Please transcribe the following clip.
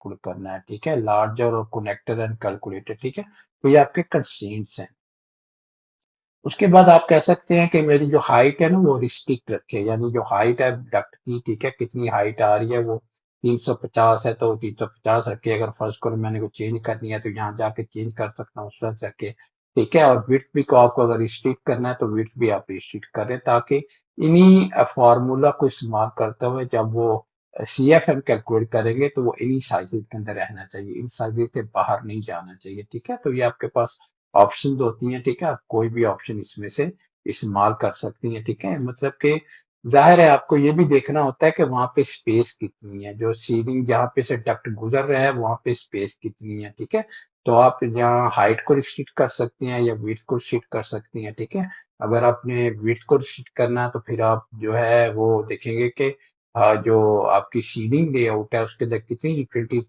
Calculate करना है, ठीक है, लार्जर और कनेक्टर एंड कैलकुलेटर, ठीक है। तो ये आपके कंस्ट्रेंट्स हैं। उसके बाद आप कह सकते हैं कि मेरी जो हाइट है ना वो रिस्ट्रिक्ट रखे, यानी जो हाइट है डक्ट की, ठीक है, कितनी हाइट आ रही है वो 350 है तो 350 रखे। अगर फर्स्ट करो मैंने को चेंज करनी है तो यहाँ जाके चेंज कर सकता हूँ, उस तरह से रखे, ठीक है। और विड्थ भी को आपको अगर रिस्ट्रिक्ट करना है तो विड्थ भी आप रिस्ट्रिक्ट करें, ताकि इन्हीं फार्मूला को इस्तेमाल करते हुए जब वो CFM कैलकुलेट करेंगे तो वो इन्हीं साइजेस के अंदर रहना चाहिए, इन साइजेस से बाहर नहीं जाना चाहिए, ठीक है। तो ये आपके पास ऑप्शंस होती हैं, ठीक है, आप कोई भी ऑप्शन इसमें से इस्तेमाल कर सकती हैं, ठीक है। मतलब कि ज़ाहिर है आपको ये भी देखना होता है कि वहाँ पे स्पेस कितनी है, जो सीलिंग जहाँ पे से डक्ट गुजर रहा है वहाँ पे स्पेस कितनी है, ठीक है। तो आप यहाँ हाइट को रिस्ट्रिक्ट कर सकती हैं या विड्थ को रिस्ट्रिक्ट कर सकती हैं, ठीक है। अगर आपने विड्थ को रिस्ट्रिक्ट करना है तो फिर आप जो है वो देखेंगे कि जो आपकी सीलिंग लेआउट है उसके अंदर कितनी यूटिलिटीज